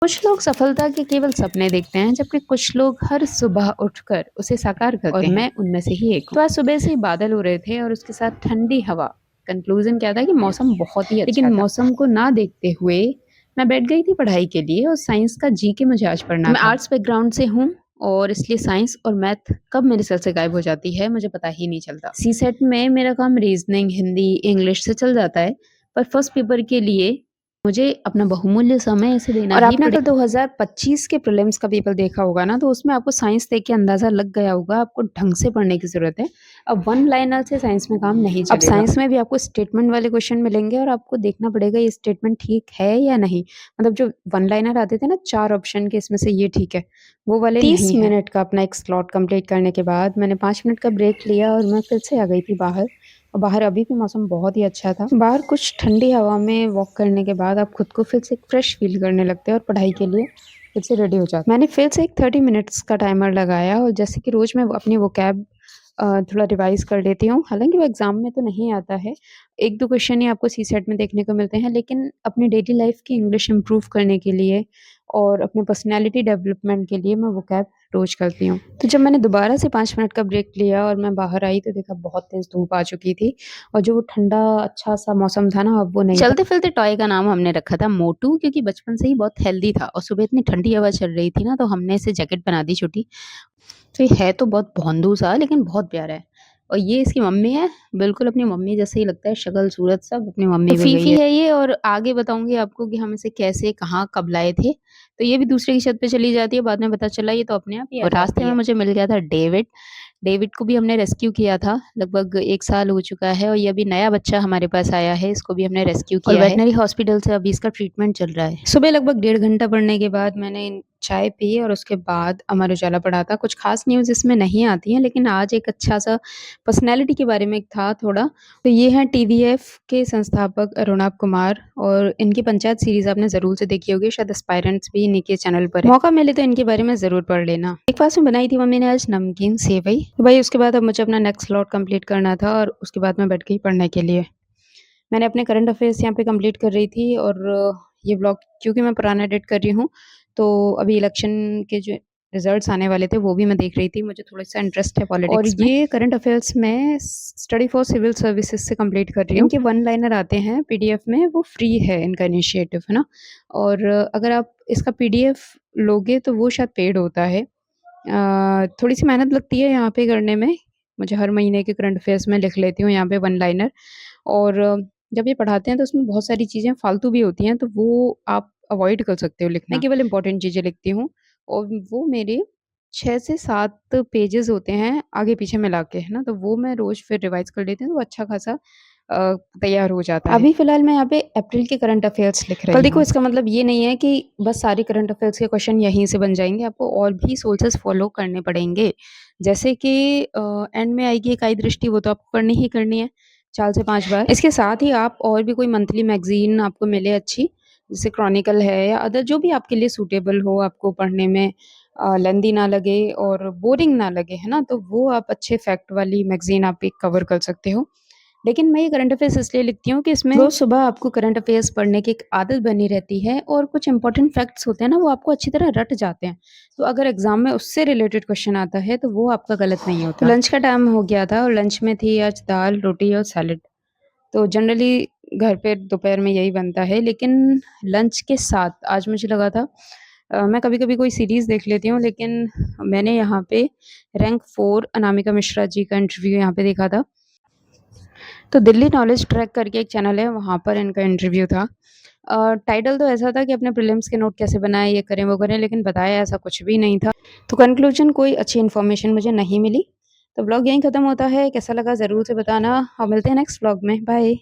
कुछ लोग सफलता के केवल सपने देखते हैं, जबकि कुछ लोग हर सुबह उठकर उसे साकार करते और मैं उनमें से ही एक हूँ। तो आज सुबह से ही बादल हो रहे थे और उसके साथ ठंडी हवा। कंक्लूजन क्या था कि मौसम बहुत ही अच्छा लेकिन था। मौसम को ना देखते हुए मैं बैठ गई थी पढ़ाई के लिए और साइंस का जीके मुझे आज पढ़ना था। मैं आर्ट्स बैकग्राउंड से हूँ और इसलिए साइंस और मैथ कब मेरे सर से गायब हो जाती है मुझे पता ही नहीं चलता। सी सेट में मेरा काम रीजनिंग, हिंदी, इंग्लिश से चल जाता है, पर फर्स्ट पेपर के लिए मुझे अपना बहुमूल्य समय ऐसे देना और आपने अगर 2025 के प्रीलिम्स का पेपर देखा होगा ना, तो उसमें आपको साइंस देख के अंदाजा लग गया होगा आपको ढंग से पढ़ने की जरूरत है। अब वन लाइनर से साइंस में काम नहीं चलेगा। अब साइंस में भी आपको स्टेटमेंट वाले क्वेश्चन मिलेंगे और आपको देखना पड़ेगा ये स्टेटमेंट ठीक है या नहीं। मतलब जो वन लाइनर आते थे ना 4 ऑप्शन के, इसमें से ये ठीक है, वो वाले 30 मिनट का अपना एक स्लॉट कंप्लीट करने के बाद मैंने 5 मिनट का ब्रेक लिया और मैं फिर से आ गई थी बाहर। और बाहर अभी भी मौसम बहुत ही अच्छा था। बाहर कुछ ठंडी हवा में वॉक करने के बाद आप खुद को फिर से फ्रेश फील करने लगते हैं और पढ़ाई के लिए फिर से रेडी हो जाते हैं। मैंने फिर से एक 30 मिनट्स का टाइमर लगाया और जैसे कि रोज़ मैं अपनी वोकैब थोड़ा रिवाइज़ कर लेती हूँ। हालाँकि वो एग्ज़ाम में तो नहीं आता है, 1-2 क्वेश्चन ही आपको सीसेट में देखने को मिलते हैं, लेकिन अपनी डेली लाइफ़ की इंग्लिश इम्प्रूव करने के लिए और अपने पर्सनैलिटी डेवलपमेंट के लिए मैं वोकैब रोज़ करती हूँ। तो जब मैंने दोबारा से 5 मिनट का ब्रेक लिया और मैं बाहर आई तो देखा बहुत तेज़ धूप आ चुकी थी और जो वो ठंडा अच्छा-सा मौसम था ना, अब वो नहीं था। चलते-फिरते टॉय का नाम हमने रखा था मोटू, क्योंकि बचपन से ही बहुत हेल्दी था और सुबह इतनी ठंडी हवा चल रही थी ना, तो हमने इसे जैकेट बना दी छोटी। तो ये है तो बहुत भोंदू सा लेकिन बहुत प्यारा है। और ये इसकी मम्मी है, बिल्कुल अपनी मम्मी जैसे ही लगता है, शक्ल-सूरत सब अपनी मम्मी पे गई है। फीफी है ये और आगे बताऊँगी आपको कि हम इसे कैसे, कहाँ, कब लाए थे। तो ये भी दूसरे की छत पे चली जाती है, बाद में पता चला ये तो अपने आप ही आ जाती है। और रास्ते में मुझे मिल गया था डेविड। डेविड को भी हमने रेस्क्यू किया था, लगभग 1 साल हो चुका है और ये अभी नया बच्चा हमारे पास आया है, इसको भी हमने रेस्क्यू किया है। और वेटनरी हॉस्पिटल से अभी इसका ट्रीटमेंट चल रहा है। सुबह लगभग 1.5 घंटा पढ़ने के बाद मैंने चाय पी और उसके बाद अमर उजाला पढ़ा था। कुछ खास न्यूज़ इसमें नहीं आती हैं, लेकिन आज एक अच्छा-सा पर्सनैलिटी के बारे में था थोड़ा। तो ये हैं टीवीएफ के संस्थापक अरुणाभ कुमार और इनकी पंचायत सीरीज़ आपने ज़रूर से देखी होगी, शायद एस्पायरेंट्स भी इन्हीं के चैनल पर है। मौका मिले तो इनके बारे में ज़रूर पढ़ लेना। ब्रेकफ़ास्ट में बनाई थी मम्मी ने आज नमकीन सेवई। तो भाई उसके बाद अब मुझे अपना नेक्स्ट स्लॉट कंप्लीट करना था और उसके बाद मैं बैठ गई पढ़ने के लिए। मैंने अपने करंट अफ़ेयर्स यहाँ पे कंप्लीट कर रही थी और ये व्लॉग क्योंकि मैं पुराना एडिट कर रही हूँ, तो अभी इलेक्शन के जो रिज़ल्ट्स आने वाले थे वो भी मैं देख रही थी। मुझे थोड़ा-सा इंटरेस्ट है पॉलिटिक्स में। और ये करंट अफ़ेयर्स मैं स्टडी फॉर सिविल सर्विसेज़ से कंप्लीट कर रही हूँ। इनके वन लाइनर आते हैं पीडीएफ में, वो फ्री है इनका इनिशिएटिव, है ना? और अगर आप इसका पीडीएफ लोगे तो वो शायद पेड होता है। थोड़ी-सी मेहनत लगती है यहाँ पे करने में। मुझे हर महीने के करंट अफ़ेयर्स में लिख लेती हूँ यहाँ पे वन लाइनर और जब ये पढ़ाते हैं तो उसमें बहुत सारी चीज़ें फ़ालतू भी होती हैं, तो वो आप अवॉइड कर सकते हो लिखना। मैं केवल इम्पोर्टेंट चीज़ें लिखती हूँ और वो मेरे 6 से 7 पेजेज़ होते हैं आगे-पीछे मिला के, है ना? तो वो मैं रोज़ फिर रिवाइज़ कर लेती हूँ, तो अच्छा खासा तैयार हो जाता है। अभी फ़िलहाल मैं यहाँ पे अप्रैल के करंट अफ़ेयर्स लिख रही हूँ। पर देखो इसका मतलब ये नहीं है कि बस सारे करंट अफ़ेयर्स के क्वेश्चन यहीं से बन जाएँगे, आपको और भी सोर्सेज़ फ़ॉलो करने पड़ेंगे। जैसे कि एंड में आएगी इकाई दृष्टि, वो तो आपको करनी ही करनी है 4 से 5 बार। इसके साथ ही आप और भी कोई मंथली मैगज़ीन आपको मिले अच्छी, जैसे क्रॉनिकल है या अदर जो भी आपके लिए सूटेबल हो, आपको पढ़ने में लेंदी ना लगे और बोरिंग ना लगे, है ना? तो वो आप अच्छे फैक्ट वाली मैगज़ीन आप एक कवर कर सकते हो। लेकिन मैं ये करंट अफ़ेयर्स इसलिए लिखती हूँ कि इसमें रोज़ सुबह आपको करंट अफ़ेयर्स पढ़ने की एक आदत बनी रहती है और कुछ इंपॉर्टेंट फैक्ट्स होते हैं ना, वो आपको अच्छी तरह रट जाते हैं। तो अगर एग्ज़ाम में उससे रिलेटेड क्वेश्चन आता है, तो वो आपका गलत नहीं होता। तो लंच का टाइम हो गया था और लंच में थी आज दाल, रोटी और सैलेड। तो जनरली घर पे दोपहर में यही बनता है, लेकिन लंच के साथ आज मुझे लगा था मैं कभी-कभी कोई सीरीज़ देख लेती हूँ, लेकिन मैंने यहाँ पे रैंक 4 अनामिका मिश्रा जी का इंटरव्यू यहाँ पे देखा था। तो दिल्ली नॉलेज ट्रैक करके एक चैनल है, वहाँ पर इनका इंटरव्यू था। टाइटल तो ऐसा था कि अपने प्रीलिम्स के नोट कैसे बनाएँ, ये करें, वो करें, लेकिन बताया ऐसा कुछ भी नहीं था। तो कंक्लूजन कोई अच्छी इन्फॉर्मेशन मुझे नहीं मिली। तो व्लॉग यहीं ख़त्म होता है, कैसा लगा ज़रूर से बताना और मिलते हैं नेक्स्ट व्लॉग में। बाय।